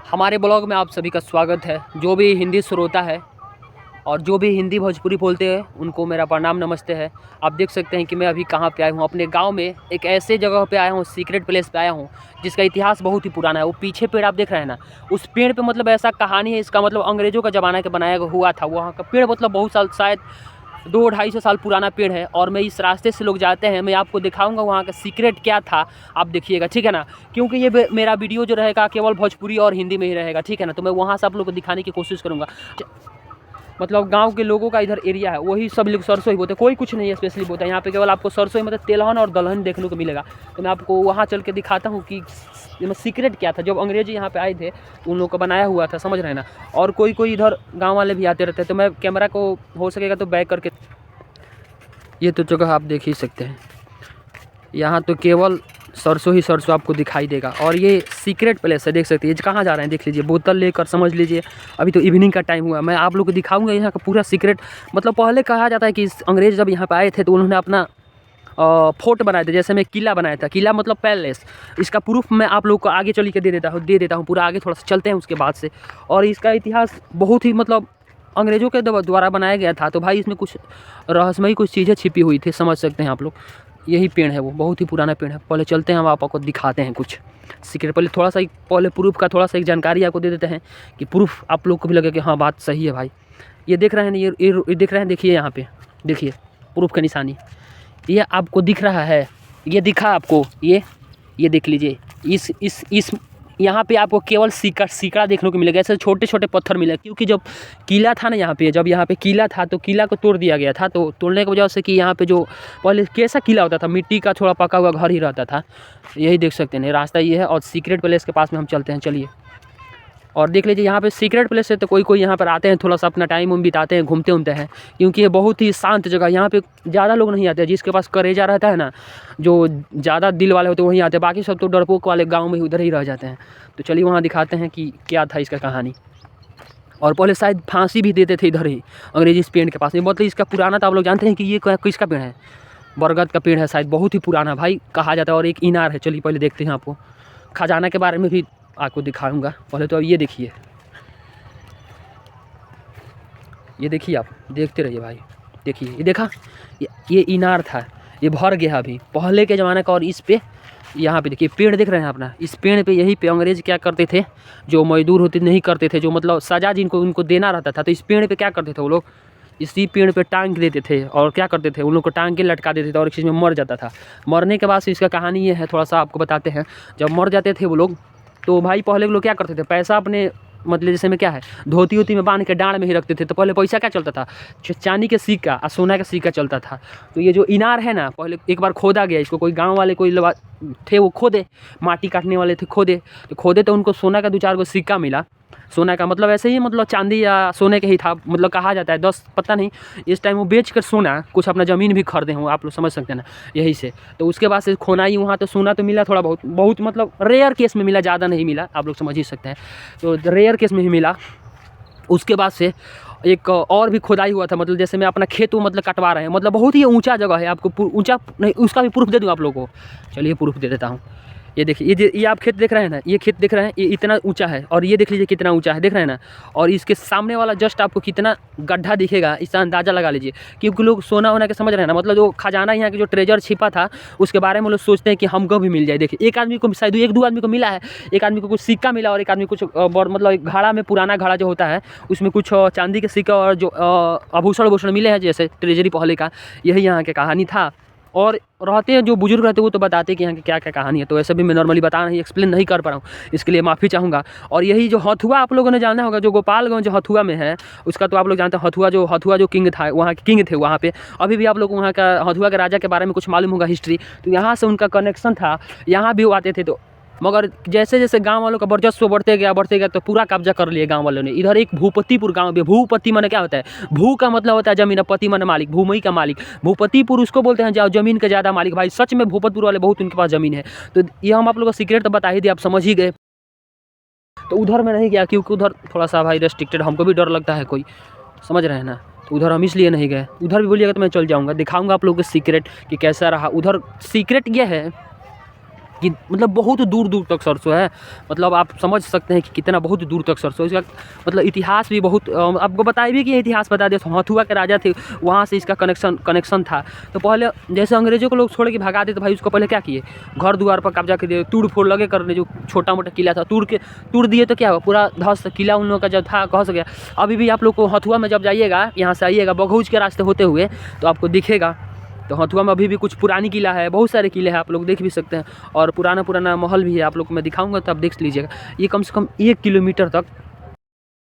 हमारे ब्लॉग में आप सभी का स्वागत है। जो भी हिंदी श्रोता है और जो भी हिंदी भोजपुरी बोलते हैं उनको मेरा प्रणाम नमस्ते है। आप देख सकते हैं कि मैं अभी कहाँ पे आया हूँ। अपने गांव में एक ऐसे जगह पे आया हूँ, सीक्रेट प्लेस पे आया हूँ जिसका इतिहास बहुत ही पुराना है। वो पीछे पेड़ आप देख रहे हैं ना, उस पेड़ पे मतलब ऐसा कहानी है, इसका मतलब अंग्रेज़ों का ज़माना के बनाया हुआ था। वहाँ का पेड़ मतलब बहुत साल, शायद 200-250 साल पुराना पेड़ है। और मैं इस रास्ते से लोग जाते हैं, मैं आपको दिखाऊंगा वहाँ का सीक्रेट क्या था, आप देखिएगा, ठीक है ना। क्योंकि ये मेरा वीडियो जो रहेगा केवल भोजपुरी और हिंदी में ही रहेगा, ठीक है ना। तो मैं वहाँ से आप लोग को दिखाने की कोशिश करूँगा। मतलब गांव के लोगों का इधर एरिया है, वही सब लोग सरसों ही बोलते हैं, कोई कुछ नहीं है स्पेशली बोलता है। यहाँ पे केवल आपको सरसों ही मतलब तेलहन और दलहन देखने को मिलेगा। तो मैं आपको वहाँ चल के दिखाता हूँ कि सीक्रेट क्या था। जब अंग्रेजी यहाँ पे आए थे तो उन लोगों को बनाया हुआ था, समझ रहे हैं ना। और कोई कोई इधर गाँव वाले भी आते रहते हैं। तो मैं कैमरा को हो सकेगा तो बैक करके, ये तो जगह आप देख ही सकते हैं। यहाँ तो केवल सरसों ही सरसों आपको दिखाई देगा। और ये सीक्रेट प्लेस है, देख सकते हैं। ये कहाँ जा रहे हैं देख लीजिए, बोतल लेकर, समझ लीजिए। अभी तो इवनिंग का टाइम हुआ, मैं आप लोग को दिखाऊंगा यहाँ का पूरा सीक्रेट। मतलब पहले कहा जाता है कि अंग्रेज जब यहाँ पे आए थे तो उन्होंने अपना फोर्ट बनाए थे। जैसे मैं किला बनाया था, किला मतलब पैलेस। इसका प्रूफ मैं आप लोग को आगे चल के दे देता हूँ पूरा। आगे थोड़ा सा चलते हैं उसके बाद से। और इसका इतिहास बहुत ही मतलब अंग्रेज़ों के द्वारा बनाया गया था। तो भाई इसमें कुछ रहस्यमयी कुछ चीज़ें छिपी हुई थी, समझ सकते हैं आप लोग। यही पेड़ है, वो बहुत ही पुराना पेड़ है। पहले चलते हैं, हम आपको दिखाते हैं कुछ सीक्रेट। पहले थोड़ा सा पहले प्रूफ का थोड़ा सा एक जानकारी आपको दे देते हैं कि प्रूफ आप लोग को भी लगे कि हाँ बात सही है भाई। ये देख रहे हैं, ये देख रहे हैं, देखिए यहाँ पे देखिए प्रूफ का निशानी। ये आपको दिख रहा है, ये दिखा आपको, ये देख लीजिए। इस यहाँ पे आपको केवल सीकड़ा देखने को मिलेगा। ऐसे छोटे छोटे पत्थर मिले, क्योंकि जब किला था ना यहाँ पे, जब यहाँ पे किला था तो किला को तोड़ दिया गया था। तो तोड़ने की वजह से कि यहाँ पे जो पहले कैसा किला होता था, मिट्टी का थोड़ा पका हुआ घर ही रहता था। यही देख सकते हैं, रास्ता ये है। और सीक्रेट प्लेस के पास में हम चलते हैं, चलिए। और देख लीजिए यहाँ पे सीक्रेट प्लेस है तो कोई कोई यहाँ पर आते हैं, थोड़ा सा अपना टाइम बिताते हैं, घूमते हैं। क्योंकि ये बहुत ही शांत जगह, यहाँ पे ज़्यादा लोग नहीं आते। जिसके पास करेजा रहता है ना, जो ज़्यादा दिल वाले होते हैं वहीं आते हैं। बाकी सब तो डरपोक वाले गाँव में उधर ही रह जाते हैं। तो चलिए वहाँ दिखाते हैं कि क्या था इसका कहानी। और पहले शायद फांसी भी देते थे इधर ही, अंग्रेजी इस पेड़ के पास में। मतलब इसका पुराना तो आप लोग जानते हैं कि ये किसका पेड़ है, बरगद का पेड़ है शायद, बहुत ही पुराना भाई कहा जाता है। और एक इनार है, चलिए पहले देखते हैं। आपको खजाना के बारे में भी आपको दिखाऊंगा। पहले तो अब ये देखिए, ये देखिए, आप देखते रहिए भाई। देखिए, ये देखा, ये इनार था, ये भर गया अभी, पहले के ज़माने का। और इस पे यहाँ पे देखिए पेड़ देख रहे हैं अपना, इस पेड़ पे, यही पे अंग्रेज क्या करते थे, जो मजदूर होते नहीं करते थे, जो मतलब सज़ा जिनको उनको देना रहता था, तो इस पेड़ पे क्या करते थे वो लोग, इसी पेड़ पे टांग देते थे। और क्या करते थे, उन लोग को टांग के लटका देते थे और एक चीज़ में मर जाता था। मरने के बाद से इसका कहानी ये है, थोड़ा सा आपको बताते हैं। जब मर जाते थे वो लोग, तो भाई पहले के लोग क्या करते थे, पैसा अपने मतलब जैसे में क्या है, धोती वोती में बांध के डाँड में ही रखते थे। तो पहले पैसा क्या चलता था, चांदी के सिक्का और सोना का सिक्का चलता था। तो ये जो इनार है ना, पहले एक बार खोदा गया, इसको कोई गांव वाले कोई थे, वो खोदे, माटी काटने वाले थे, खोदे तो उनको सोना का 2-4 गो सिक्का मिला। सोना का मतलब ऐसे ही, मतलब चांदी या सोने का ही था, मतलब कहा जाता है। 10 पता नहीं, इस टाइम वो बेच कर सोना कुछ अपना ज़मीन भी खरीदे हों, आप लोग समझ सकते हैं ना, यही से। तो उसके बाद से खोनाई वहाँ, तो सोना तो मिला थोड़ा बहुत, बहुत मतलब रेयर केस में मिला, ज़्यादा नहीं मिला, आप लोग समझ ही सकते हैं। तो रेयर केस में ही मिला। उसके बाद से एक और भी खुदाई हुआ था, मतलब जैसे मैं अपना खेत वो मतलब कटवा रहे हैं, मतलब बहुत ही ऊंचा जगह है। आपको ऊंचा नहीं, उसका भी प्रूफ दे दूँ आप लोगों को, चलिए प्रूफ दे देता हूँ। ये देखिए, ये आप खेत देख रहे हैं ना, ये खेत देख रहे हैं, ये इतना ऊंचा है। और ये देख लीजिए कितना ऊंचा है, देख रहे हैं ना। और इसके सामने वाला जस्ट आपको कितना गड्ढा दिखेगा, इसका अंदाज़ा लगा लीजिए। क्योंकि लोग सोना वोना के समझ रहे हैं ना, मतलब जो खजाना यहाँ के जो ट्रेजर छिपा था उसके बारे में लोग सोचते हैं कि हमको भी मिल जाए। देखिए, एक आदमी को शायद 1-2 आदमी को मिला है, एक आदमी को कुछ सिक्का मिला, और एक आदमी कुछ मतलब एक घड़ा में, पुराना घड़ा जो होता है उसमें कुछ चांदी के सिक्का और जो आभूषण मिले हैं, जैसे ट्रेजरी पहले का। यही यहाँ की कहानी था। और रहते हैं जो बुजुर्ग रहते हैं वो तो बताते हैं कि यहाँ की क्या क्या कहानी है। तो ऐसे भी मैं नॉर्मली बता नहीं, एक्सप्लेन नहीं कर पा रहा हूँ, इसके लिए माफ़ी चाहूँगा। और यही जो हथुआ आप लोगों ने जाना होगा, जो गोपालगंज जो हथुआ में है, उसका तो आप लोग जानते हैं। हथुआ जो किंग था, वहाँ के किंग थे वहाँ पे। अभी भी आप लोग वहाँ का हथुआ के राजा के बारे में कुछ मालूम होगा, हिस्ट्री। तो यहाँ से उनका कनेक्शन था, यहाँ भी वो आते थे। तो मगर जैसे जैसे गांव वालों का वर्चस्व बढ़ते गया तो पूरा कब्जा कर लिया गांव वालों ने। इधर एक भूपतिपुर गांव भी, भूपति माने क्या होता है, भू का मतलब होता है जमीन, पति माने मालिक, भूमि का मालिक। भूपतिपुर उसको बोलते हैं जो जमीन के ज़्यादा मालिक। भाई सच में भूपतपुर वाले बहुत उनके पास ज़मीन है। तो ये हम आप लोगों को सीक्रेट तो बता ही दिया, आप समझ ही गए। तो उधर में नहीं गया, क्योंकि उधर थोड़ा सा भाई रेस्ट्रिक्टेड, हमको भी डर लगता है, कोई समझ रहे हैं ना। तो उधर हम इसलिए नहीं गए। उधर भी बोलिएगा तो मैं चल जाऊँगा, दिखाऊँगा आप लोगों को सीक्रेट कि कैसा रहा उधर। सीक्रेट ये है कि मतलब बहुत दूर दूर तक सरसों है। मतलब आप समझ सकते हैं कि कितना बहुत दूर तक सरसों। इसका मतलब इतिहास भी बहुत आपको बताया भी कि इतिहास बता दिया। हथुआ के राजा थे, वहाँ से इसका कनेक्शन था। तो पहले जैसे अंग्रेजों को लोग छोड़ के भगा दे, तो भाई उसको पहले क्या किए, घर द्वार पर कब्जा कर दिए, तोड़ फोड़ लगे करने। जो छोटा मोटा किला था तोड़ दिए, तो क्या हुआ, पूरा ध्वस्त किला उन लोगों का जब था कह सके। अभी भी आप लोग को हथुआ में जब जाइएगा, यहाँ से आइएगा बघौज के रास्ते होते हुए, तो आपको दिखेगा। तो हथुआ में अभी भी कुछ पुरानी किला है, बहुत सारे किले हैं, आप लोग देख भी सकते हैं। और पुराना महल भी है, आप लोग को मैं दिखाऊंगा तो आप देख लीजिएगा। ये कम से कम 1 किलोमीटर तक